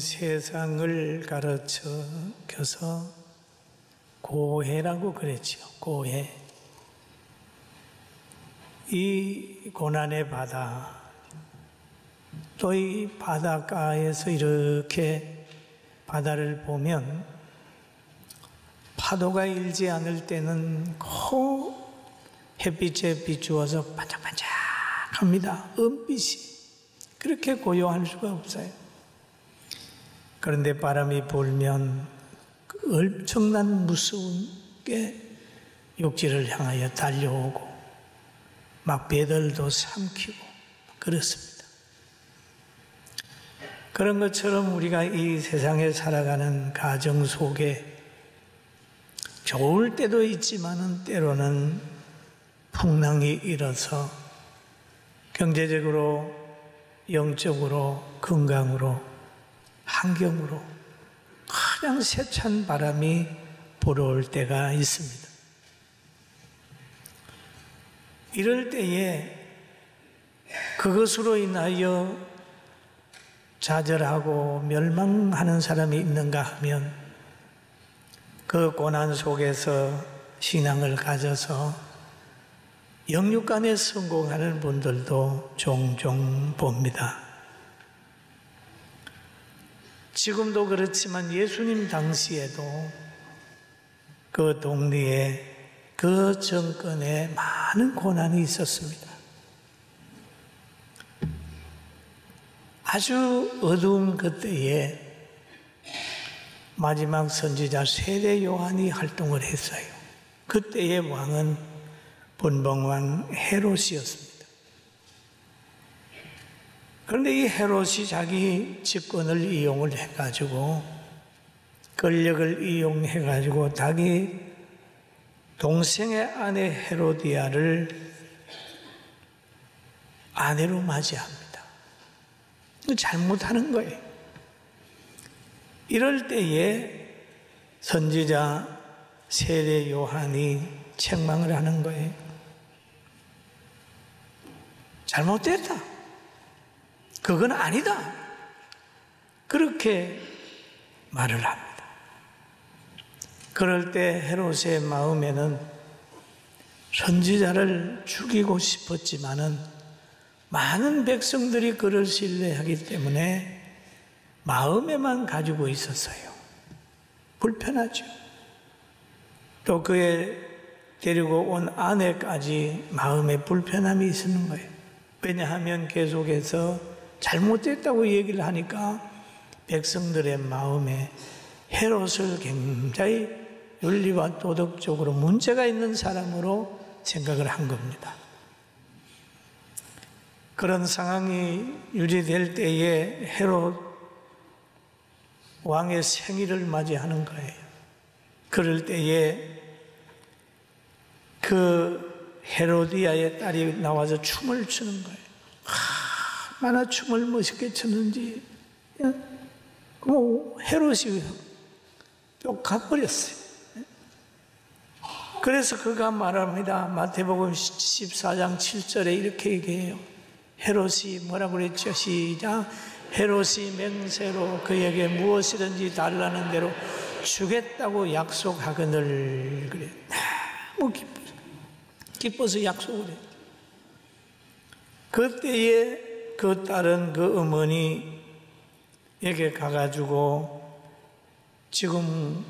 세상을 가르쳐 켜서 고해라고 그랬지요. 고해. 이 고난의 바다, 또 이 바닷가에서 이렇게 바다를 보면 파도가 일지 않을 때는 햇빛에 비추어서 반짝반짝합니다. 은빛이. 그렇게 고요할 수가 없어요. 그런데 바람이 불면 엄청난 무서운 게 육지를 향하여 달려오고 막 배들도 삼키고 그렇습니다. 그런 것처럼 우리가 이 세상에 살아가는 가정 속에 좋을 때도 있지만은 때로는 풍랑이 일어서 경제적으로, 영적으로, 건강으로, 환경으로 그냥 세찬 바람이 불어올 때가 있습니다. 이럴 때에 그것으로 인하여 좌절하고 멸망하는 사람이 있는가 하면 그 고난 속에서 신앙을 가져서 영육간에 성공하는 분들도 종종 봅니다. 지금도 그렇지만 예수님 당시에도 그 동리에 그 정권에 많은 고난이 있었습니다. 아주 어두운 그때에 마지막 선지자 세례 요한이 활동을 했어요. 그때의 왕은 분봉왕 헤롯이었습니다. 그런데 이 헤롯이 자기 직권을 이용을 해가지고 권력을 이용해가지고 자기 동생의 아내 헤로디아를 아내로 맞이합니다. 잘못하는 거예요. 이럴 때에 선지자 세례 요한이 책망을 하는 거예요. 잘못됐다. 그건 아니다. 그렇게 말을 합니다. 그럴 때 헤롯의 마음에는 선지자를 죽이고 싶었지만은 많은 백성들이 그를 신뢰하기 때문에 마음에만 가지고 있었어요. 불편하죠. 또 그의 데리고 온 아내까지 마음에 불편함이 있는 거예요. 왜냐하면 계속해서 잘못됐다고 얘기를 하니까 백성들의 마음에 헤롯을 굉장히 윤리와 도덕적으로 문제가 있는 사람으로 생각을 한 겁니다. 그런 상황이 유지될 때에 헤롯 왕의 생일을 맞이하는 거예요. 그럴 때에 그 헤로디아의 딸이 나와서 춤을 추는 거예요. 얼마나 춤을 멋있게 췄는지 헤롯이 또 가버렸어요. 그래서 그가 말합니다. 마태복음 14장 7절에 이렇게 얘기해요. 헤롯이 뭐라고 그랬죠? 시작. 헤롯이 맹세로 그에게 무엇이든지 달라는 대로 주겠다고 약속하거늘. 그래. 너무 기뻐서 약속을 해. 그때에 그 딸은 그 어머니에게 가가지고 지금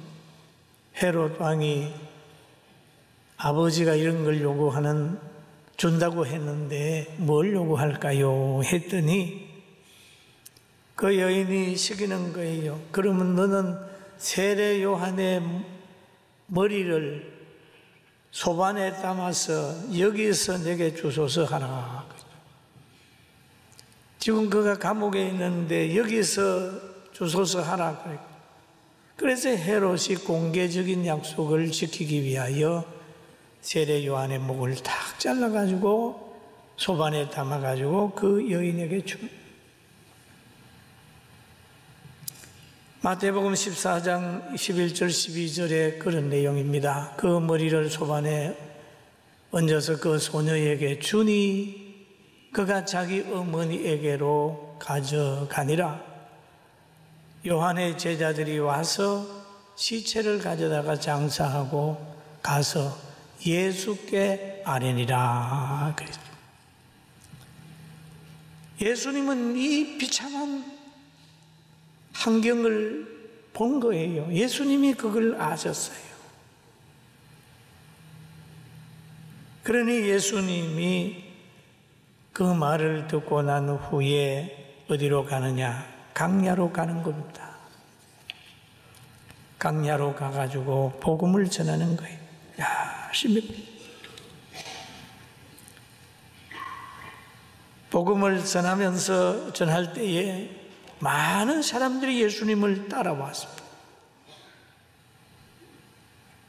헤롯 왕이 아버지가 이런 걸 준다고 했는데 뭘 요구할까요? 했더니 그 여인이 시키는 거예요. 그러면 너는 세례 요한의 머리를 소반에 담아서 여기서 내게 주소서 하라. 지금 그가 감옥에 있는데 여기서 주소서 하라. 그래서 헤롯이 공개적인 약속을 지키기 위하여 세례 요한의 목을 탁 잘라가지고 소반에 담아가지고 그 여인에게 줍니다. 마태복음 14장 11절 12절에 그런 내용입니다. 그 머리를 소반에 얹어서 그 소녀에게 주니 그가 자기 어머니에게로 가져가니라. 요한의 제자들이 와서 시체를 가져다가 장사하고 가서 예수께 아뢰니라 그랬죠. 예수님은 이 비참한 환경을 본 거예요. 예수님이 그걸 아셨어요. 그러니 예수님이 그 말을 듣고 난 후에 어디로 가느냐? 강야로 가는 겁니다. 강야로 가가지고 복음을 전하는 거예요. 야, 복음을 전할 때에 많은 사람들이 예수님을 따라왔습니다.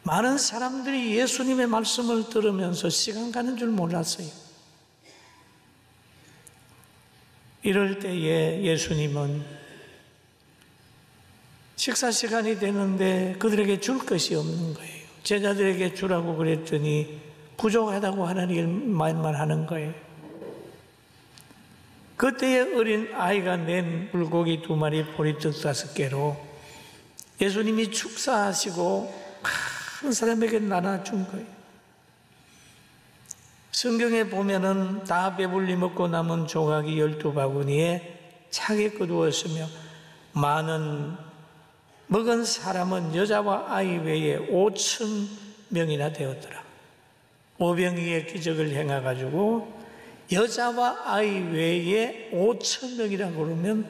많은 사람들이 예수님의 말씀을 들으면서 시간 가는 줄 몰랐어요. 이럴 때에 예수님은 식사 시간이 되는데 그들에게 줄 것이 없는 거예요. 제자들에게 주라고 그랬더니 부족하다고 하는 말만 하는 거예요. 그때에 어린 아이가 낸 물고기 2마리, 보리떡 5개로 예수님이 축사하시고 큰 사람에게 나눠준 거예요. 성경에 보면은 다 배불리 먹고 남은 조각이 12바구니에 차게 거두었으며 많은 먹은 사람은 여자와 아이 외에 5,000명이나 되었더라. 오병이의 기적을 행해가지고 여자와 아이 외에 5,000명이라고 그러면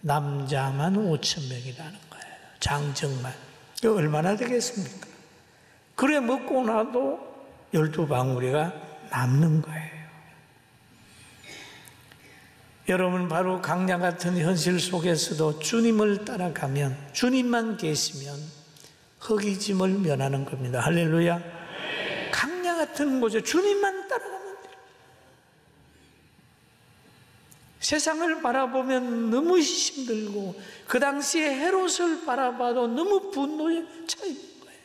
남자만 5,000명이라는 거예요. 장정만. 이거 얼마나 되겠습니까? 그래 먹고 나도 12방울이가 남는 거예요. 여러분, 바로 강야 같은 현실 속에서도 주님을 따라가면, 주님만 계시면 허기짐을 면하는 겁니다. 할렐루야. 강야 같은 곳에 주님만 따라가면 돼요. 세상을 바라보면 너무 힘들고 그 당시에 헤롯을 바라봐도 너무 분노에 차 있는 거예요.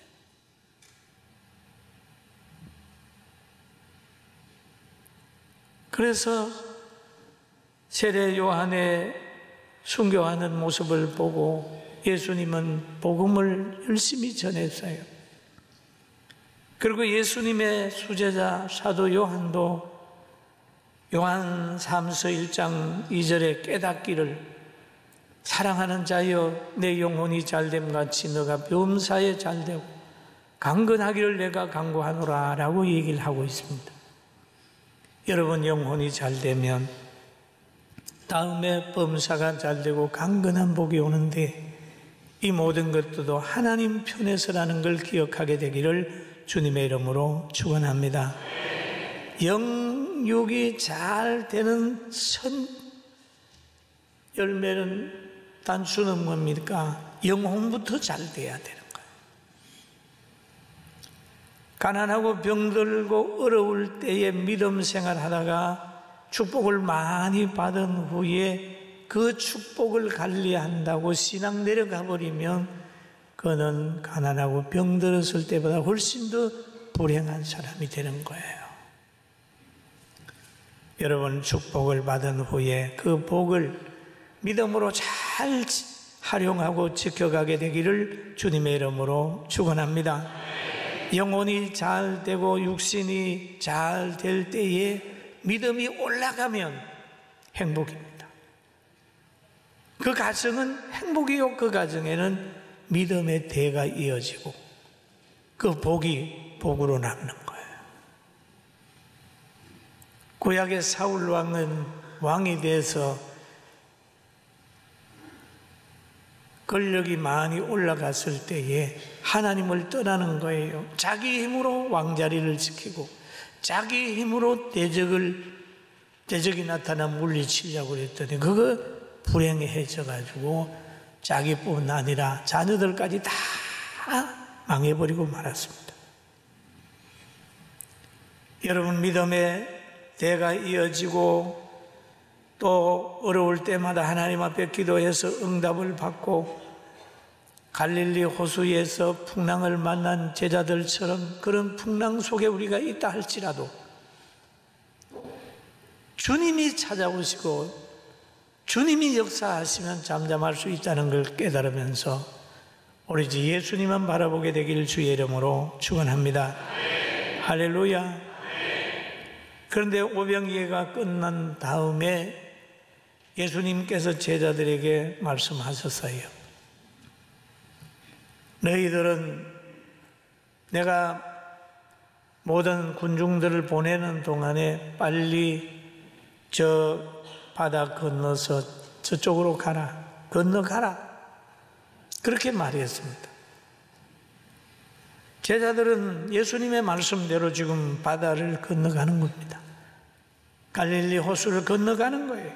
그래서 세례 요한의 순교하는 모습을 보고 예수님은 복음을 열심히 전했어요. 그리고 예수님의 수제자 사도 요한도 요한 3서 1장 2절에 깨닫기를 사랑하는 자여 내 영혼이 잘됨같이 너가 범사에 잘되고 강건하기를 내가 간구하노라 라고 얘기를 하고 있습니다. 여러분, 영혼이 잘되면 다음에 범사가 잘되고 강건한 복이 오는데 이 모든 것들도 하나님 편에서라는 걸 기억하게 되기를 주님의 이름으로 축원합니다. 영육이 잘 되는 선 열매는 단수는 뭡니까? 영혼부터 잘 돼야 되는 거예요. 가난하고 병들고 어려울 때에 믿음 생활하다가 축복을 많이 받은 후에 그 축복을 관리한다고 신앙 내려가 버리면 그는 가난하고 병들었을 때보다 훨씬 더 불행한 사람이 되는 거예요. 여러분, 축복을 받은 후에 그 복을 믿음으로 잘 활용하고 지켜가게 되기를 주님의 이름으로 축원합니다. 영혼이 잘 되고 육신이 잘 될 때에 믿음이 올라가면 행복입니다. 그 가정은 행복이요. 그 가정에는 믿음의 대가 이어지고 그 복이 복으로 남는 거예요. 구약의 사울 왕은 왕이 돼서 권력이 많이 올라갔을 때에 하나님을 떠나는 거예요. 자기 힘으로 왕자리를 지키고 자기 힘으로 대적이 나타나면 물리치려고 그랬더니 그거 불행해져가지고 자기뿐 아니라 자녀들까지 다 망해버리고 말았습니다. 여러분, 믿음의 대가 이어지고 또 어려울 때마다 하나님 앞에 기도해서 응답을 받고 갈릴리 호수에서 풍랑을 만난 제자들처럼 그런 풍랑 속에 우리가 있다 할지라도 주님이 찾아오시고 주님이 역사하시면 잠잠할 수 있다는 걸 깨달으면서 오로지 예수님만 바라보게 되길 주의 이름으로 축원합니다. 할렐루야. 그런데 오병이어가 끝난 다음에 예수님께서 제자들에게 말씀하셨어요. 너희들은 내가 모든 군중들을 보내는 동안에 빨리 저 바다 건너서 저쪽으로 가라. 건너가라. 그렇게 말했습니다. 제자들은 예수님의 말씀대로 지금 바다를 건너가는 겁니다. 갈릴리 호수를 건너가는 거예요.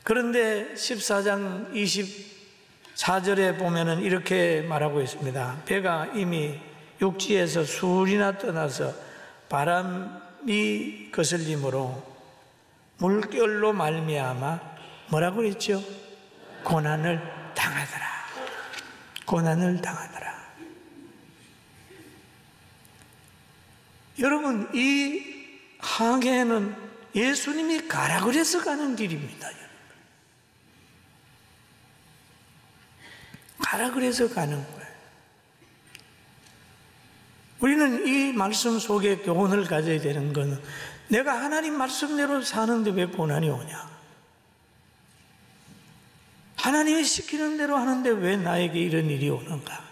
그런데 14장 24절에 보면은 이렇게 말하고 있습니다. 배가 이미 육지에서 수리나 떠나서 바람이 거슬림으로 물결로 말미암아 뭐라고 그랬죠? 고난을 당하더라. 고난을 당하더라. 여러분, 이 항해는 예수님이 가라 그래서 가는 길입니다. 가라 그래서 가는 거예요. 우리는 이 말씀 속에 교훈을 가져야 되는 것은 내가 하나님 말씀대로 사는데 왜 고난이 오냐? 하나님이 시키는 대로 하는데 왜 나에게 이런 일이 오는가?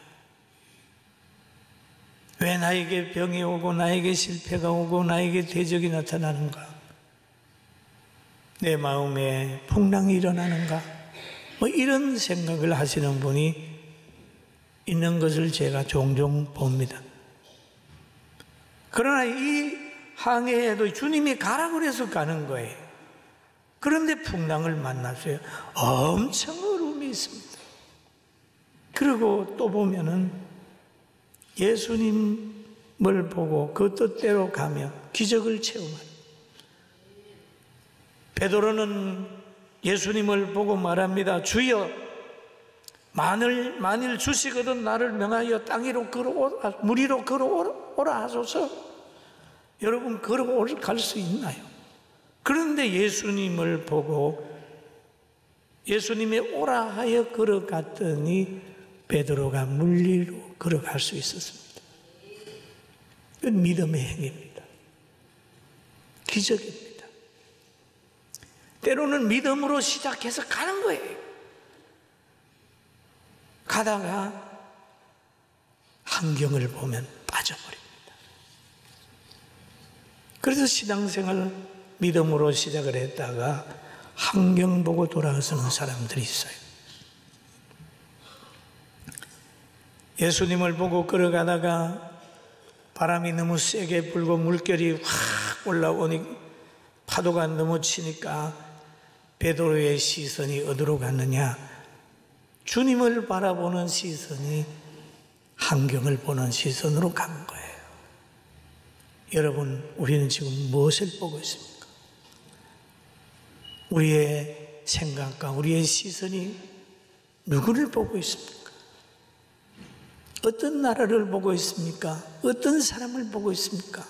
왜 나에게 병이 오고 나에게 실패가 오고 나에게 대적이 나타나는가? 내 마음에 풍랑이 일어나는가? 뭐 이런 생각을 하시는 분이 있는 것을 제가 종종 봅니다. 그러나 이 항해에도 주님이 가라 그래서 가는 거예요. 그런데 풍랑을 만났어요. 엄청 어려움이 있습니다. 그리고 또 보면은 예수님을 보고 그 뜻대로 가면 기적을 체험합니다. 베드로는 예수님을 보고 말합니다. 주여, 만일 주시거든 나를 명하여 땅 위로 걸어오라, 물 위로 걸어오라 하소서. 여러분, 걸어갈 수 있나요? 그런데 예수님을 보고 예수님이 오라 하여 걸어갔더니 베드로가 물 위로 걸어갈 수 있었습니다. 이건 믿음의 행위입니다. 기적입니다. 때로는 믿음으로 시작해서 가는 거예요. 가다가 환경을 보면 빠져버립니다. 그래서 신앙생활 믿음으로 시작을 했다가 환경 보고 돌아서는 사람들이 있어요. 예수님을 보고 걸어가다가 바람이 너무 세게 불고 물결이 확 올라오니 파도가 너무 치니까 베드로의 시선이 어디로 갔느냐? 주님을 바라보는 시선이 환경을 보는 시선으로 간 거예요. 여러분, 우리는 지금 무엇을 보고 있습니까? 우리의 생각과 우리의 시선이 누구를 보고 있습니까? 어떤 나라를 보고 있습니까? 어떤 사람을 보고 있습니까?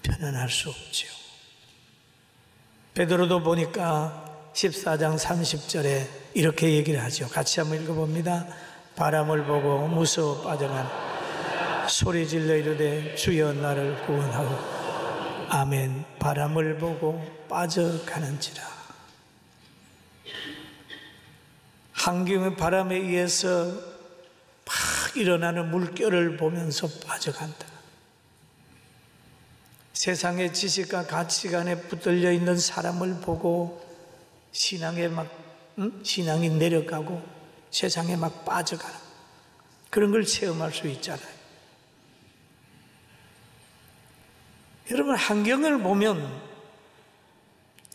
편안할 수 없죠. 베드로도 보니까 14장 30절에 이렇게 얘기를 하죠. 같이 한번 읽어봅니다. 바람을 보고 무서워 빠져간 소리 질러 이르되 주여 나를 구원하고 아멘. 바람을 보고 빠져가는지라. 환경의 바람에 의해서 막 일어나는 물결을 보면서 빠져간다. 세상의 지식과 가치관에 붙들려 있는 사람을 보고 신앙이 내려가고 세상에 막 빠져가는 그런 걸 체험할 수 있잖아요. 여러분, 환경을 보면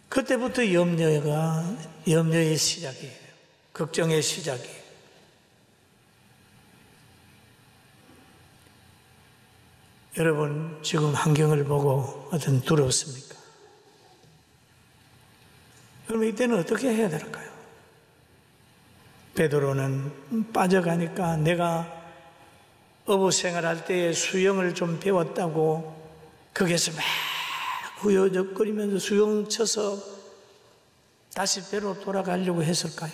그때부터 염려의 시작이에요. 걱정의 시작이에요. 여러분, 지금 환경을 보고 어떤 두렵습니까? 그럼 이때는 어떻게 해야 될까요? 베드로는 빠져가니까 내가 어부 생활할 때에 수영을 좀 배웠다고 거기서 막 후여적거리면서 수영 쳐서 다시 배로 돌아가려고 했을까요?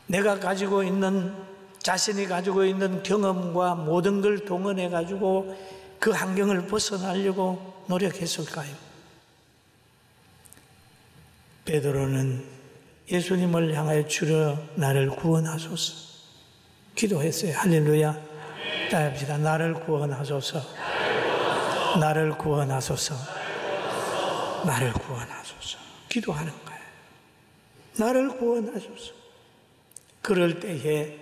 내가 가지고 있는, 자신이 가지고 있는 경험과 모든 걸 동원해 가지고 그 환경을 벗어나려고 노력했을까요? 베드로는 예수님을 향하여 주여 나를 구원하소서 기도했어요. 할렐루야. 따라합시다. 나를 구원하소서. 나를 구원하소서. 나를 구원하소서. 기도하는 거예요. 나를 구원하소서. 그럴 때에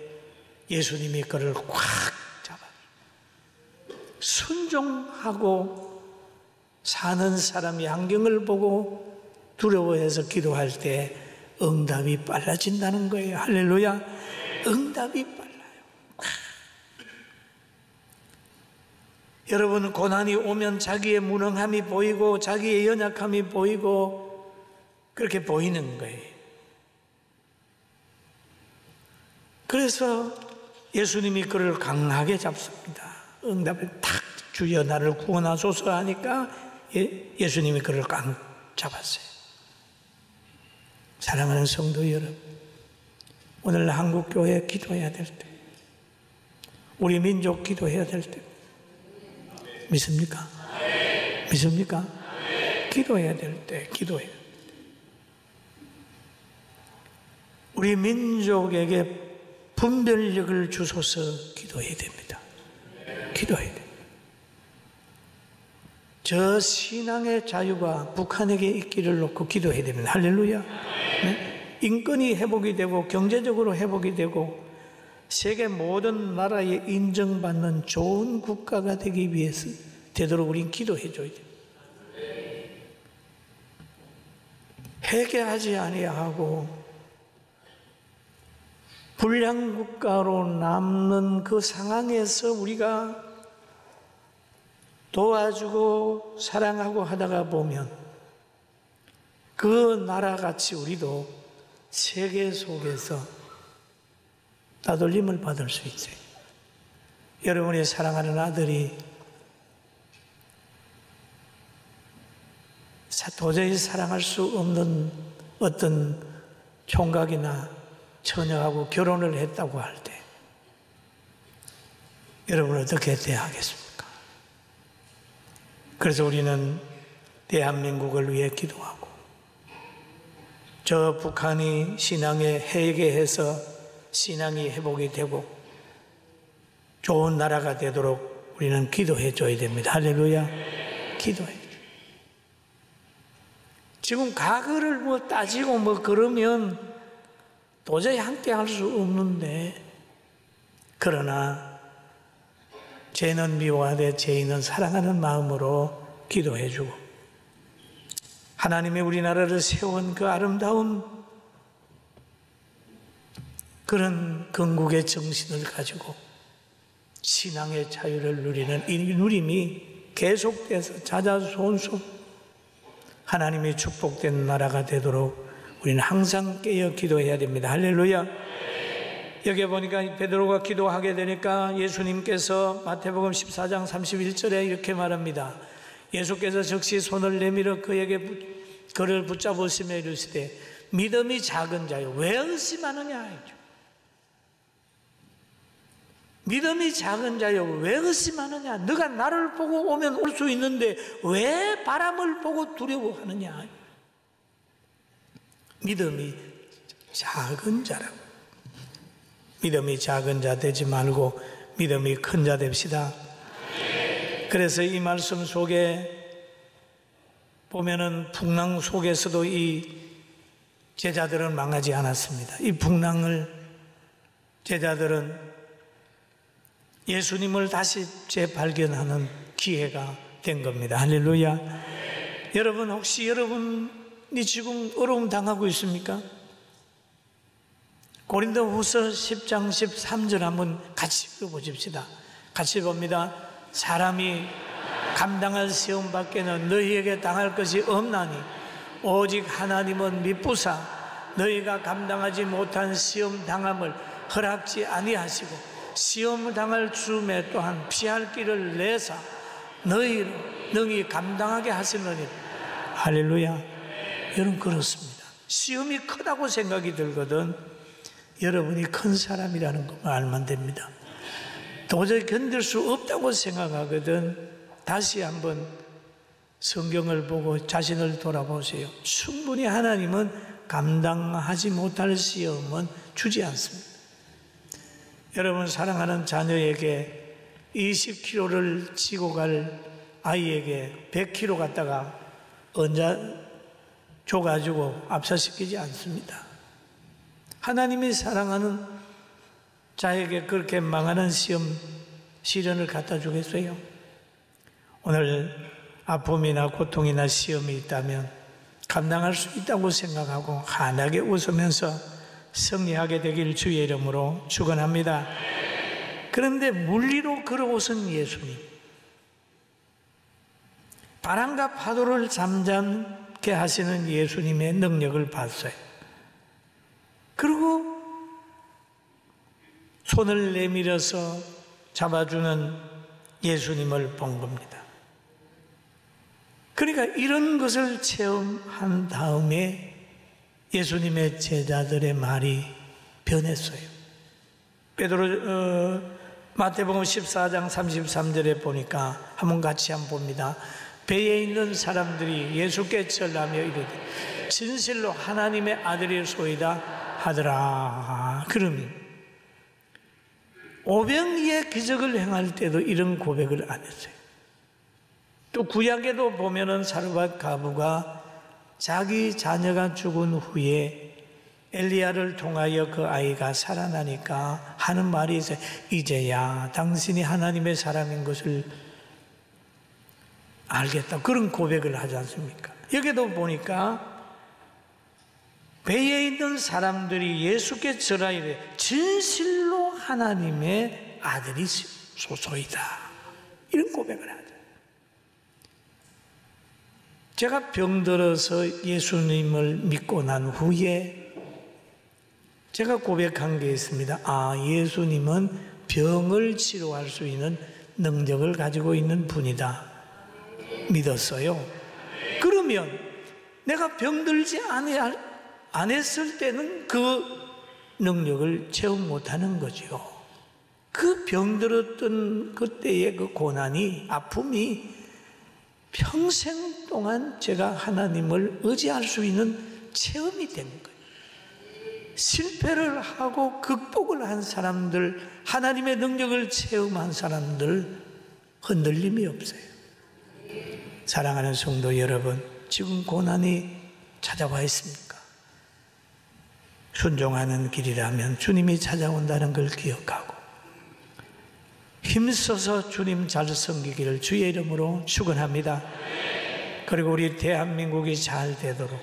예수님이 그를 꽉 잡아 순종하고 사는 사람이 환경을 보고 두려워해서 기도할 때 응답이 빨라진다는 거예요. 할렐루야. 응답이 빨라요. 여러분, 고난이 오면 자기의 무능함이 보이고 자기의 연약함이 보이고 그렇게 보이는 거예요. 그래서 예수님이 그를 강하게 잡습니다. 응답을 탁 주여 나를 구원하소서 하니까 예수님이 그를 강 잡았어요. 사랑하는 성도 여러분, 오늘 한국교회 기도해야 될 때, 우리 민족 기도해야 될 때, 믿습니까? 믿습니까? 기도해야 될 때, 기도해야 될 때. 우리 민족에게 분별력을 주소서 기도해야 됩니다. 기도해야 됩니다. 저 신앙의 자유가 북한에게 있기를 놓고 기도해야 됩니다. 할렐루야. 네? 인권이 회복이 되고 경제적으로 회복이 되고 세계 모든 나라에 인정받는 좋은 국가가 되기 위해서 되도록 우린 기도해 줘야 돼요. 회개하지 아니하고 불량 국가로 남는 그 상황에서 우리가 도와주고 사랑하고 하다가 보면 그 나라같이 우리도 세계 속에서 따돌림을 받을 수 있어요. 여러분이 사랑하는 아들이 도저히 사랑할 수 없는 어떤 총각이나 처녀하고 결혼을 했다고 할 때 여러분 어떻게 대하겠습니까? 그래서 우리는 대한민국을 위해 기도하고 저 북한이 신앙에 회개해서 신앙이 회복이 되고 좋은 나라가 되도록 우리는 기도해 줘야 됩니다. 할렐루야. 기도해. 지금 과거를 뭐 따지고 뭐 그러면 도저히 함께 할 수 없는데, 그러나 죄는 미워하되 죄인은 사랑하는 마음으로 기도해 주고 하나님이 우리나라를 세운 그 아름다운 그런 건국의 정신을 가지고 신앙의 자유를 누리는 이 누림이 계속돼서 자자손손 하나님이 축복된 나라가 되도록 우리는 항상 깨어 기도해야 됩니다. 할렐루야. 여기 보니까 베드로가 기도하게 되니까 예수님께서 마태복음 14장 31절에 이렇게 말합니다. 예수께서 즉시 손을 내밀어 그를 붙잡으시며 이르시되 믿음이 작은 자여 왜 의심하느냐. 믿음이 작은 자여 왜 의심하느냐. 너가 나를 보고 오면 올 수 있는데 왜 바람을 보고 두려워하느냐. 믿음이 작은 자라고. 믿음이 작은 자 되지 말고 믿음이 큰 자 됩시다. 그래서 이 말씀 속에 보면은 풍랑 속에서도 이 제자들은 망하지 않았습니다. 이 풍랑을 제자들은 예수님을 다시 재발견하는 기회가 된 겁니다. 할렐루야. 여러분, 혹시 여러분이 지금 어려움 당하고 있습니까? 고린도후서 10장 13절 한번 같이 읽어보십시다. 같이 봅니다. 사람이 감당할 시험 밖에는 너희에게 당할 것이 없나니 오직 하나님은 미쁘사 너희가 감당하지 못한 시험 당함을 허락지 아니하시고 시험을 당할 즈음에 또한 피할 길을 내사 너희를 능히 감당하게 하시느니. 할렐루야. 여러분, 그렇습니다. 시험이 크다고 생각이 들거든 여러분이 큰 사람이라는 것만 알면 됩니다. 도저히 견딜 수 없다고 생각하거든 다시 한번 성경을 보고 자신을 돌아보세요. 충분히 하나님은 감당하지 못할 시험은 주지 않습니다. 여러분, 사랑하는 자녀에게 20kg를 지고 갈 아이에게 100kg 갖다가 얹어 줘가지고 압사시키지 않습니다. 하나님이 사랑하는 자에게 그렇게 망하는 시련을 갖다 주겠어요? 오늘 아픔이나 고통이나 시험이 있다면 감당할 수 있다고 생각하고 환하게 웃으면서 승리하게 되길 주의 이름으로 축원합니다. 그런데 물리로 걸어오신 예수님, 바람과 파도를 잠잠케 하시는 예수님의 능력을 봤어요. 그리고 손을 내밀어서 잡아주는 예수님을 본 겁니다. 그러니까 이런 것을 체험한 다음에 예수님의 제자들의 말이 변했어요. 마태복음 14장 33절에 보니까 한번 같이 한번 봅니다. 배에 있는 사람들이 예수께 절하며 이르되 진실로 하나님의 아들이 소이다 하더라. 그러면 오병이의 기적을 행할 때도 이런 고백을 안 했어요. 또 구약에도 보면은 사르밧 과부가 자기 자녀가 죽은 후에 엘리야를 통하여 그 아이가 살아나니까 하는 말이 있어요. 이제야 당신이 하나님의 사람인 것을 알겠다. 그런 고백을 하지 않습니까? 여기도 보니까 배에 있는 사람들이 예수께 절하이되 진실로 하나님의 아들이 소소이다. 이런 고백을 하죠. 제가 병들어서 예수님을 믿고 난 후에 제가 고백한 게 있습니다. 아, 예수님은 병을 치료할 수 있는 능력을 가지고 있는 분이다. 믿었어요. 그러면 내가 병들지 안 했을 때는 그 능력을 체험 못하는 거죠. 그 병들었던 그때의 그 고난이, 아픔이 평생 동안 제가 하나님을 의지할 수 있는 체험이 된 거예요. 실패를 하고 극복을 한 사람들, 하나님의 능력을 체험한 사람들 흔들림이 없어요. 사랑하는 성도 여러분, 지금 고난이 찾아와 있습니까? 순종하는 길이라면 주님이 찾아온다는 걸 기억하고 힘써서 주님 잘 섬기기를 주의 이름으로 축원합니다. 그리고 우리 대한민국이 잘 되도록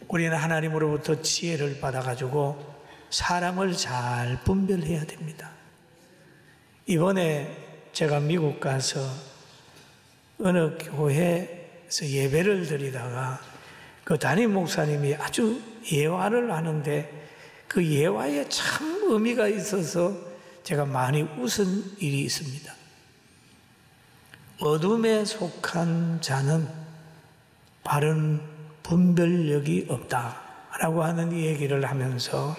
우리는 하나님으로부터 지혜를 받아가지고 사람을 잘 분별해야 됩니다. 이번에 제가 미국 가서 어느 교회에서 예배를 드리다가 그 담임 목사님이 아주 예화를 하는데 그 예화에 참 의미가 있어서 제가 많이 웃은 일이 있습니다. 어둠에 속한 자는 바른 분별력이 없다라고 하는 얘기를 하면서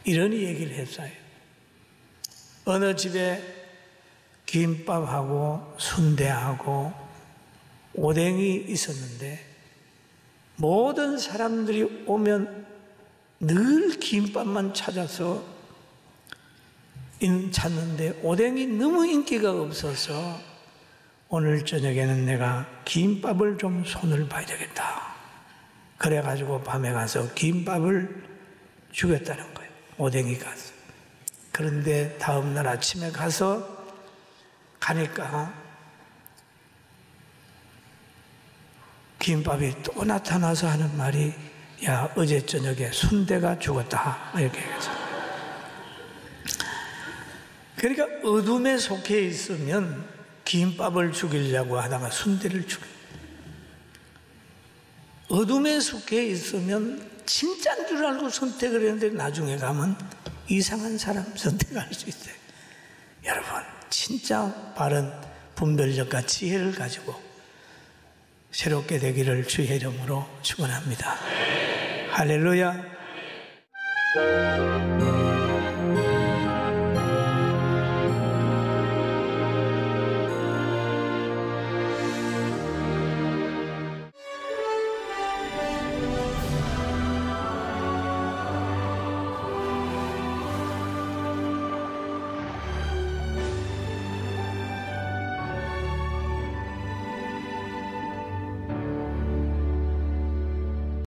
이런 얘기를 했어요. 어느 집에 김밥하고 순대하고 오뎅이 있었는데 모든 사람들이 오면 늘 김밥만 찾아서 찾는데 오뎅이 너무 인기가 없어서 오늘 저녁에는 내가 김밥을 좀 손을 봐야 되겠다. 그래가지고 밤에 가서 김밥을 주겠다는 거예요. 오뎅이 가서. 그런데 다음날 아침에 가니까 김밥이 또 나타나서 하는 말이 야, 어제 저녁에 순대가 죽었다. 이렇게 얘기했어요. 그러니까 어둠에 속해 있으면 김밥을 죽이려고 하다가 순대를 죽여요. 어둠에 속해 있으면 진짜인 줄 알고 선택을 했는데 나중에 가면 이상한 사람 선택할 수 있어요. 여러분, 진짜 바른 분별력과 지혜를 가지고 새롭게 되기를 주의 이름으로 축원합니다. 할렐루야.